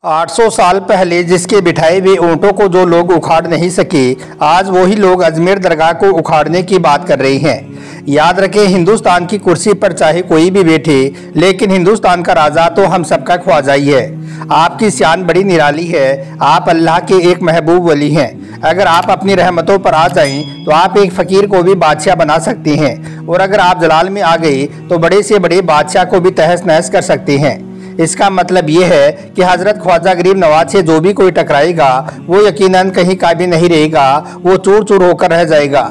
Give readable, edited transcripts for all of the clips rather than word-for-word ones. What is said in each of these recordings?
800 साल पहले जिसके बिठाए हुए ऊँटों को जो लोग उखाड़ नहीं सके, आज वही लोग अजमेर दरगाह को उखाड़ने की बात कर रहे हैं। याद रखें, हिंदुस्तान की कुर्सी पर चाहे कोई भी बैठे, लेकिन हिंदुस्तान का राजा तो हम सबका ख्वाजा ही है। आपकी शान बड़ी निराली है। आप अल्लाह के एक महबूब वली हैं। अगर आप अपनी रहमतों पर आ जाएं, तो आप एक फ़कीर को भी बादशाह बना सकते हैं, और अगर आप जलाल में आ गए तो बड़े से बड़े बादशाह को भी तहस नहस कर सकते हैं। इसका मतलब ये है कि हज़रत ख्वाजा गरीब नवाज से जो भी कोई टकराएगा, वो यकीनन कहीं काबिल नहीं रहेगा, वो चूर चूर होकर रह जाएगा।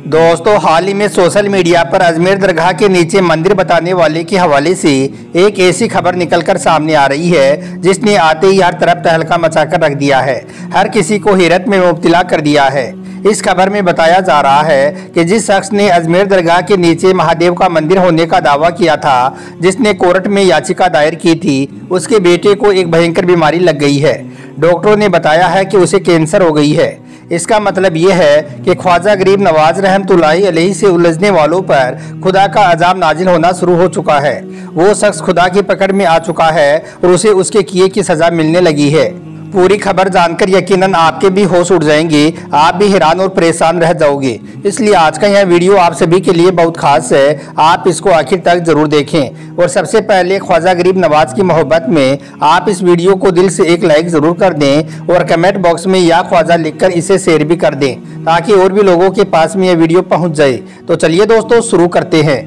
दोस्तों, हाल ही में सोशल मीडिया पर अजमेर दरगाह के नीचे मंदिर बताने वाले के हवाले से एक ऐसी खबर निकलकर सामने आ रही है जिसने आते ही हर तरफ तहलका मचाकर रख दिया है, हर किसी को हैरत में मुब्तला कर दिया है। इस खबर में बताया जा रहा है कि जिस शख्स ने अजमेर दरगाह के नीचे महादेव का मंदिर होने का दावा किया था, जिसने कोर्ट में याचिका दायर की थी, उसके बेटे को एक भयंकर बीमारी लग गई है। डॉक्टरों ने बताया है कि उसे कैंसर हो गई है। इसका मतलब ये है कि ख्वाजा गरीब नवाज रहमतुल्लाहि अलैहि से उलझने वालों पर खुदा का अजाब नाजिल होना शुरू हो चुका है। वो शख्स खुदा की पकड़ में आ चुका है और उसे उसके किए की सज़ा मिलने लगी है। पूरी खबर जानकर यकीनन आपके भी होश उड़ जाएंगे, आप भी हैरान और परेशान रह जाओगे। इसलिए आज का यह वीडियो आप सभी के लिए बहुत खास है, आप इसको आखिर तक जरूर देखें। और सबसे पहले ख्वाजा गरीब नवाज की मोहब्बत में आप इस वीडियो को दिल से एक लाइक जरूर कर दें और कमेंट बॉक्स में या ख्वाजा लिखकर इसे शेयर भी कर दें, ताकि और भी लोगों के पास में यह वीडियो पहुँच जाए। तो चलिए दोस्तों, शुरू करते हैं।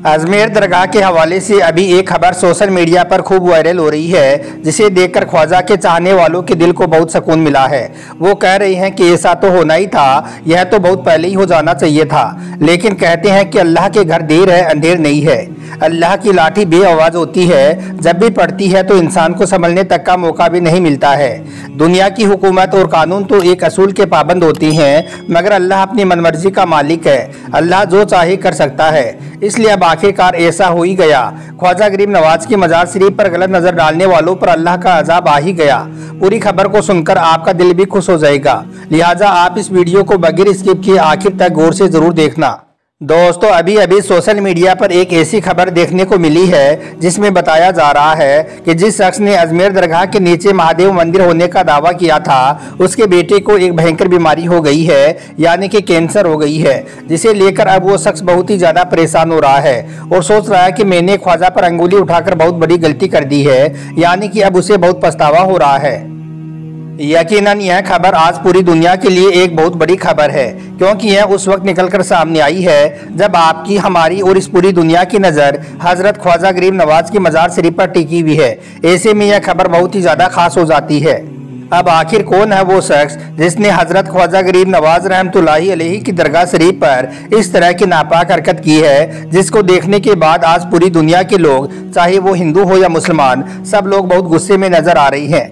अजमेर दरगाह के हवाले से अभी एक खबर सोशल मीडिया पर खूब वायरल हो रही है, जिसे देखकर ख्वाजा के चाहने वालों के दिल को बहुत सुकून मिला है। वो कह रहे हैं कि ऐसा तो होना ही था, यह तो बहुत पहले ही हो जाना चाहिए था। लेकिन कहते हैं कि अल्लाह के घर देर है अंधेर नहीं है। अल्लाह की लाठी बेआवाज़ होती है, जब भी पड़ती है तो इंसान को संभलने तक का मौका भी नहीं मिलता है। दुनिया की हुकूमत और कानून तो एक असूल के पाबंद होती हैं, मगर अल्लाह अपनी मनमर्जी का मालिक है। अल्लाह जो चाहे कर सकता है। इसलिए अब आखिरकार ऐसा हो ही गया। ख्वाजा गरीब नवाज की मजार शरीफ पर गलत नजर डालने वालों पर अल्लाह का अजाब आ ही गया। पूरी खबर को सुनकर आपका दिल भी खुश हो जाएगा, लिहाजा आप इस वीडियो को बगैर स्किप किए आखिर तक गौर से जरूर देखना। दोस्तों, अभी अभी सोशल मीडिया पर एक ऐसी खबर देखने को मिली है जिसमें बताया जा रहा है कि जिस शख्स ने अजमेर दरगाह के नीचे महादेव मंदिर होने का दावा किया था, उसके बेटे को एक भयंकर बीमारी हो गई है, यानी कि कैंसर हो गई है, जिसे लेकर अब वो शख्स बहुत ही ज़्यादा परेशान हो रहा है और सोच रहा है कि मैंने ख्वाजा पर अंगुली उठाकर बहुत बड़ी गलती कर दी है, यानी कि अब उसे बहुत पछतावा हो रहा है। यकीनन यह खबर आज पूरी दुनिया के लिए एक बहुत बड़ी खबर है, क्योंकि यह उस वक्त निकलकर सामने आई है जब आपकी, हमारी और इस पूरी दुनिया की नज़र हज़रत ख्वाजा गरीब नवाज की मजार शरीफ पर टिकी हुई है। ऐसे में यह खबर बहुत ही ज़्यादा खास हो जाती है। अब आखिर कौन है वो शख्स जिसने हज़रत ख्वाजा गरीब नवाज रहमतुल्लाहि अलैहि की दरगाह शरीफ पर इस तरह की नापाक हरकत की है, जिसको देखने के बाद आज पूरी दुनिया के लोग, चाहे वो हिंदू हो या मुसलमान, सब लोग बहुत गुस्से में नजर आ रही हैं।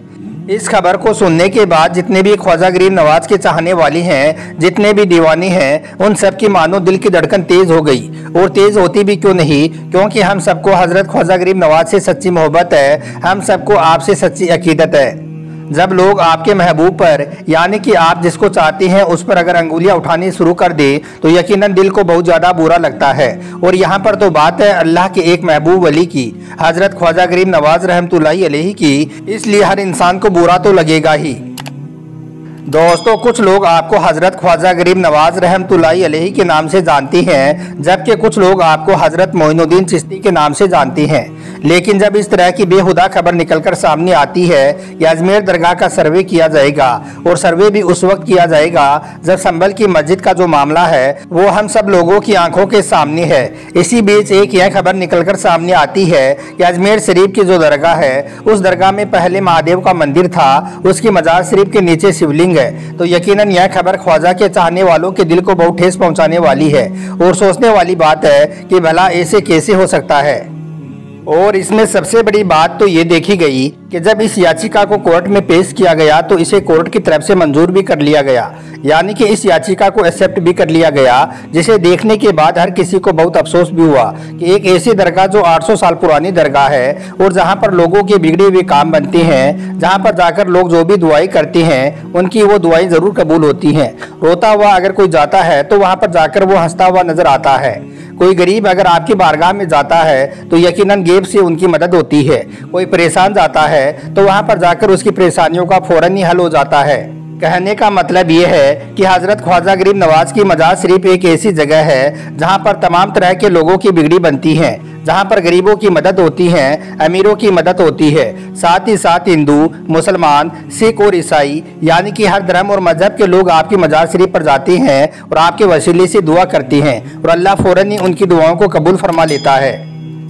इस खबर को सुनने के बाद जितने भी ख्वाजा गरीब नवाज के चाहने वाले हैं, जितने भी दीवाने हैं, उन सब की मानो दिल की धड़कन तेज हो गई। और तेज होती भी क्यों नहीं, क्योंकि हम सबको हज़रत ख्वाजा गरीब नवाज से सच्ची मोहब्बत है, हम सबको आपसे सच्ची अकीदत है। जब लोग आपके महबूब पर, यानी कि आप जिसको चाहते हैं, उस पर अगर अंगुलियां उठानी शुरू कर दे तो यकीनन दिल को बहुत ज़्यादा बुरा लगता है। और यहाँ पर तो बात है अल्लाह के एक महबूब वली की, हज़रत ख्वाजा गरीब नवाज रहमतुल्लाहि अलैहि की, इसलिए हर इंसान को बुरा तो लगेगा ही। दोस्तों, कुछ लोग आपको हज़रत ख्वाजा गरीब नवाज रहमतुल्लाहि अलैहि के नाम से जानते हैं, जबकि कुछ लोग आपको हज़रत मोइनुद्दीन चिश्ती के नाम से जानते हैं। लेकिन जब इस तरह की बेहुदा खबर निकलकर सामने आती है कि अजमेर दरगाह का सर्वे किया जाएगा, और सर्वे भी उस वक्त किया जाएगा जब संभल की मस्जिद का जो मामला है वो हम सब लोगों की आंखों के सामने है। इसी बीच एक यह खबर निकलकर सामने आती है कि अजमेर शरीफ की जो दरगाह है, उस दरगाह में पहले महादेव का मंदिर था, उसकी मजार शरीफ के नीचे शिवलिंग है। तो यकीनन यह खबर ख्वाजा के चाहने वालों के दिल को बहुत ठेस पहुंचाने वाली है और सोचने वाली बात है कि भला ऐसे कैसे हो सकता है। और इसमें सबसे बड़ी बात तो ये देखी गई कि जब इस याचिका को कोर्ट में पेश किया गया तो इसे कोर्ट की तरफ से मंजूर भी कर लिया गया, यानी कि इस याचिका को एक्सेप्ट भी कर लिया गया, जिसे देखने के बाद हर किसी को बहुत अफसोस भी हुआ कि एक ऐसी दरगाह जो 800 साल पुरानी दरगाह है और जहां पर लोगों के बिगड़े हुए काम बनते हैं, जहां पर जाकर लोग जो भी दुआएं करते हैं उनकी वो दुआएं जरूर कबूल होती हैं। रोता हुआ अगर कोई जाता है तो वहां पर जाकर वो हंसता हुआ नजर आता है। कोई गरीब अगर आपकी बारगाह में जाता है तो यकीनन गेब से उनकी मदद होती है। कोई परेशान जाता है है तो वहाँ पर जाकर उसकी परेशानियों का फौरन ही हल हो जाता है। कहने का मतलब ये है कि हजरत ख्वाजा गरीब नवाज की मजार शरीफ एक ऐसी जगह है जहाँ पर तमाम तरह के लोगों की बिगड़ी बनती है, जहाँ पर गरीबों की मदद होती है, अमीरों की मदद होती है। साथ ही साथ हिंदू, मुसलमान, सिख और ईसाई यानी कि हर धर्म और मजहब के लोग आपकी मजार शरीफ पर जाते हैं और आपके वसीले से दुआ करते हैं और अल्लाह फौरन ही उनकी दुआओं को कबूल फरमा लेता है,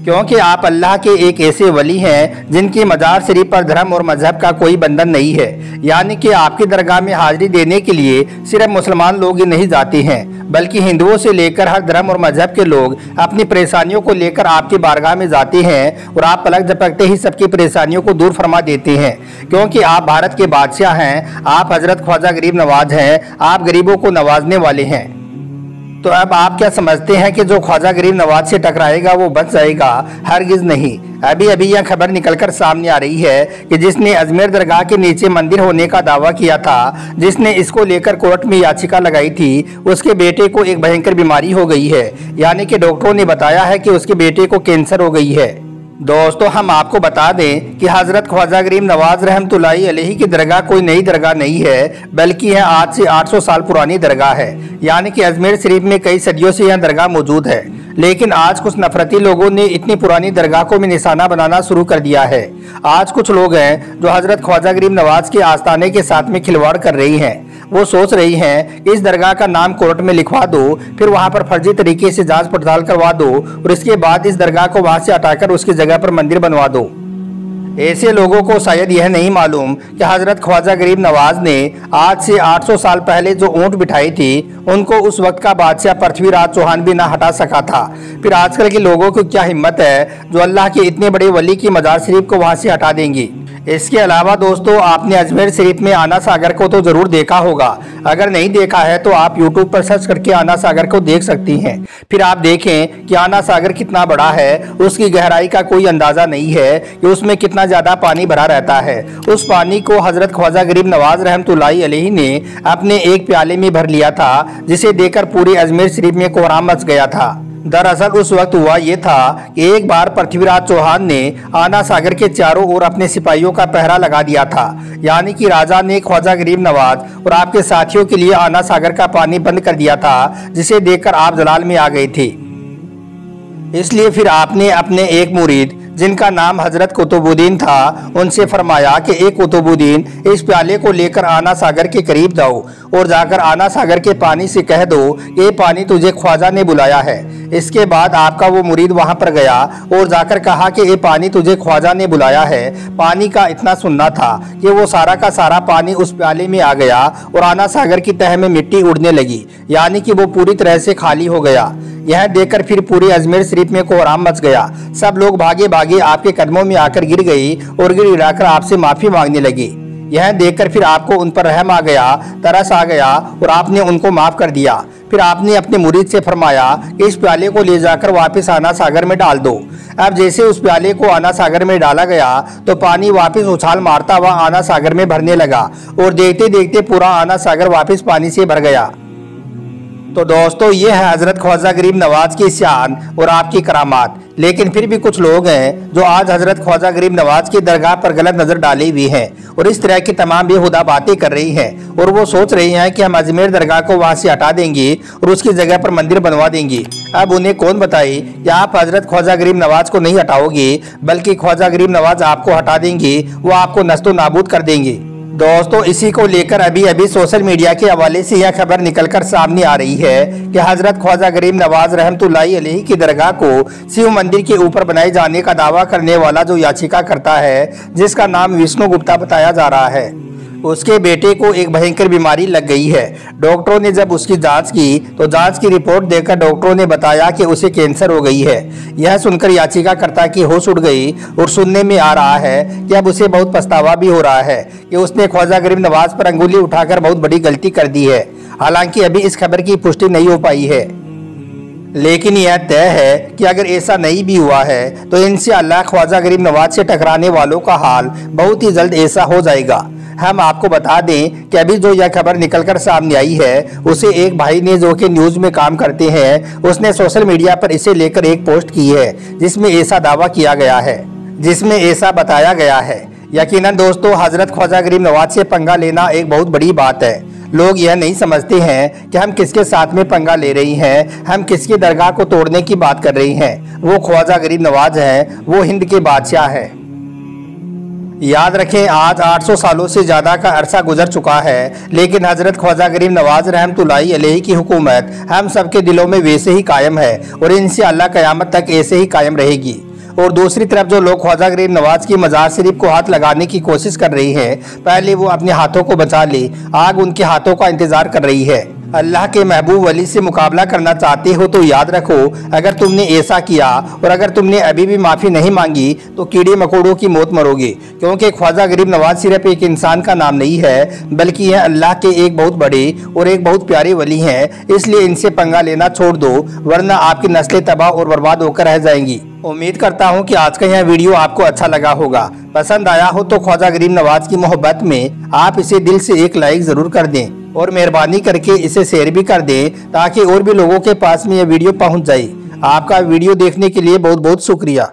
क्योंकि आप अल्लाह के एक ऐसे वली हैं जिनकी मजार शरीफ पर धर्म और मजहब का कोई बंधन नहीं है। यानी कि आपकी दरगाह में हाजिरी देने के लिए सिर्फ मुसलमान लोग ही नहीं जाते हैं, बल्कि हिंदुओं से लेकर हर धर्म और मजहब के लोग अपनी परेशानियों को लेकर आपकी बारगाह में जाते हैं और आप पलक झपकते ही सबकी परेशानियों को दूर फरमा देते हैं, क्योंकि आप भारत के बादशाह हैं, आप हजरत ख्वाजा गरीब नवाज हैं, आप गरीबों को नवाजने वाले हैं। तो अब आप क्या समझते हैं कि जो ख्वाजा गरीब नवाज से टकराएगा वो बच जाएगा? हरगिज नहीं। अभी अभी यह खबर निकलकर सामने आ रही है कि जिसने अजमेर दरगाह के नीचे मंदिर होने का दावा किया था, जिसने इसको लेकर कोर्ट में याचिका लगाई थी, उसके बेटे को एक भयंकर बीमारी हो गई है। यानी कि डॉक्टरों ने बताया है कि उसके बेटे को कैंसर हो गई है। दोस्तों, हम आपको बता दें कि हजरत ख्वाजा गरीब नवाज रहमतुल्लाहि अलैहि की दरगाह कोई नई दरगाह नहीं है, बल्कि यह आज से 800 साल पुरानी दरगाह है। यानी कि अजमेर शरीफ में कई सदियों से यह दरगाह मौजूद है, लेकिन आज कुछ नफरती लोगों ने इतनी पुरानी दरगाह को भी निशाना बनाना शुरू कर दिया है। आज कुछ लोग हैं जो हजरत ख्वाजा गरीब नवाज के आस्थाने के साथ में खिलवाड़ कर रही हैं। वो सोच रही हैं इस दरगाह का नाम कोर्ट में लिखवा दो, फिर वहां पर फर्जी तरीके से जांच पड़ताल करवा दो और इसके बाद इस दरगाह को वहां से हटाकर उसकी जगह पर मंदिर बनवा दो। ऐसे लोगों को शायद यह नहीं मालूम कि हजरत ख्वाजा गरीब नवाज ने आज से 800 साल पहले जो ऊंट बिठाई थी, उनको उस वक्त का बादशाह पृथ्वीराज चौहान भी ना हटा सका था। फिर आजकल के लोगों की क्या हिम्मत है जो अल्लाह के इतने बड़े वली की मजार शरीफ को वहां से हटा देंगी। इसके अलावा दोस्तों, आपने अजमेर शरीफ में आना सागर को तो जरूर देखा होगा। अगर नहीं देखा है तो आप YouTube पर सर्च करके आना सागर को देख सकती हैं। फिर आप देखें कि आना सागर कितना बड़ा है, उसकी गहराई का कोई अंदाजा नहीं है कि उसमें कितना ज्यादा पानी भरा रहता है। उस पानी को हजरत ख्वाजा गरीब नवाज रहमतुल्लाहि अलैहि ने अपने एक प्याले में भर लिया था, जिसे देखकर पूरे अजमेर शरीफ में कोहराम मच गया था। दरअसल उस वक्त हुआ ये था कि एक बार पृथ्वीराज चौहान ने आना सागर के चारों ओर अपने सिपाहियों का पहरा लगा दिया था। यानी कि राजा ने ख्वाजा गरीब नवाज और आपके साथियों के लिए आना सागर का पानी बंद कर दिया था, जिसे देखकर आप जलाल में आ गए थे। इसलिए फिर आपने अपने एक मुरीद जिनका नाम हजरत कुतुबुद्दीन था, उनसे फरमाया कि एक कुतुबुद्दीन, इस प्याले को लेकर आना सागर के करीब जाओ और जाकर आना सागर के पानी से कह दो ये पानी तुझे ख्वाजा ने बुलाया है। इसके बाद आपका वो मुरीद वहां पर गया और जाकर कहा कि ये पानी तुझे ख्वाजा ने बुलाया है। पानी का इतना सुनना था कि वो सारा का सारा पानी उस प्याले में आ गया और आना सागर की तह में मिट्टी उड़ने लगी, यानी कि वो पूरी तरह से खाली हो गया। यह देखकर फिर पूरे अजमेर शरीफ में कोहराम मच गया। सब लोग भागे भागे आपके कदमों में आकर गिर गई और गिर गिराकर आपसे माफी मांगने लगी। यह देखकर फिर आपको उन पर रहम आ गया, तरस आ गया और आपने उनको माफ कर दिया। फिर आपने अपने मुरीद से फरमाया कि इस प्याले को ले जाकर वापस आना सागर में डाल दो। अब जैसे उस प्याले को आना सागर में डाला गया तो पानी वापस उछाल मारता हुआ आना सागर में भरने लगा और देखते देखते पूरा आना सागर वापस पानी से भर गया। तो दोस्तों, ये है हजरत ख्वाजा गरीब नवाज की शान और आपकी करामात। लेकिन फिर भी कुछ लोग हैं जो आज हजरत ख्वाजा गरीब नवाज की दरगाह पर गलत नजर डाली हुई हैं और इस तरह की तमाम बेहुदा बातें कर रही हैं और वो सोच रही हैं कि हम अजमेर दरगाह को वहां से हटा देंगे और उसकी जगह पर मंदिर बनवा देंगे। अब उन्हें कौन बताए कि आप हजरत ख्वाजा गरीब नवाज को नहीं हटाओगे, बल्कि ख्वाजा गरीब नवाज आपको हटा देंगे, वो आपको नस्तो नाबूद कर देंगे। दोस्तों, इसी को लेकर अभी अभी सोशल मीडिया के हवाले से यह खबर निकलकर सामने आ रही है कि हजरत ख्वाजा गरीब नवाज रहमतुल्लाहि अलैहि की दरगाह को शिव मंदिर के ऊपर बनाए जाने का दावा करने वाला जो याचिका करता है, जिसका नाम विष्णु गुप्ता बताया जा रहा है, उसके बेटे को एक भयंकर बीमारी लग गई है। डॉक्टरों ने जब उसकी जांच की तो जांच की रिपोर्ट देखकर डॉक्टरों ने बताया कि उसे कैंसर हो गई है। यह सुनकर याचिकाकर्ता की होश उड़ गई और सुनने में आ रहा है कि अब उसे बहुत पछतावा भी हो रहा है कि उसने ख्वाजा गरीब नवाज पर अंगुली उठाकर बहुत बड़ी गलती कर दी है। हालांकि अभी इस खबर की पुष्टि नहीं हो पाई है, लेकिन यह तय है कि अगर ऐसा नहीं भी हुआ है तो इंशाअल्लाह ख्वाजा गरीब नवाज से टकराने वालों का हाल बहुत ही जल्द ऐसा हो जाएगा। हम आपको बता दें कि अभी जो यह खबर निकलकर सामने आई है, उसे एक भाई ने जो कि न्यूज में काम करते हैं, उसने सोशल मीडिया पर इसे लेकर एक पोस्ट की है जिसमें ऐसा दावा किया गया है, जिसमें ऐसा बताया गया है। यकीनन दोस्तों, हजरत ख्वाजा गरीब नवाज से पंगा लेना एक बहुत बड़ी बात है। लोग यह नहीं समझते हैं कि हम किसके साथ में पंगा ले रही हैं, हम किसकी दरगाह को तोड़ने की बात कर रही हैं। वो ख्वाजा गरीब नवाज हैं, वो हिंद के बादशाह हैं। याद रखें, आज 800 सालों से ज़्यादा का अरसा गुजर चुका है, लेकिन हज़रत ख्वाजा गरीब नवाज रहमतुल्लाहि अलैहि की हुकूमत हम सबके दिलों में वैसे ही कायम है और इंशाअल्लाह क़यामत तक ऐसे ही कायम रहेगी। और दूसरी तरफ जो लोग ख्वाजा गरीब नवाज की मज़ार शरीफ को हाथ लगाने की कोशिश कर रही हैं, पहले वो अपने हाथों को बचा ले, आग उनके हाथों का इंतज़ार कर रही है। अल्लाह के महबूब वली से मुकाबला करना चाहते हो तो याद रखो, अगर तुमने ऐसा किया और अगर तुमने अभी भी माफ़ी नहीं मांगी तो कीड़े मकोड़ों की मौत मरोगे, क्योंकि ख्वाजा गरीब नवाज सिर्फ एक इंसान का नाम नहीं है, बल्कि यह अल्लाह के एक बहुत बड़े और एक बहुत प्यारे वली हैं। इसलिए इनसे पंगा लेना छोड़ दो, वरना आपकी नस्लें तबाह और बर्बाद होकर रह जाएंगी। उम्मीद करता हूँ कि आज का यह वीडियो आपको अच्छा लगा होगा। पसंद आया हो तो ख्वाजा गरीब नवाज की मोहब्बत में आप इसे दिल से एक लाइक ज़रूर कर दें और मेहरबानी करके इसे शेयर भी कर दें, ताकि और भी लोगों के पास में यह वीडियो पहुंच जाए। आपका वीडियो देखने के लिए बहुत बहुत शुक्रिया।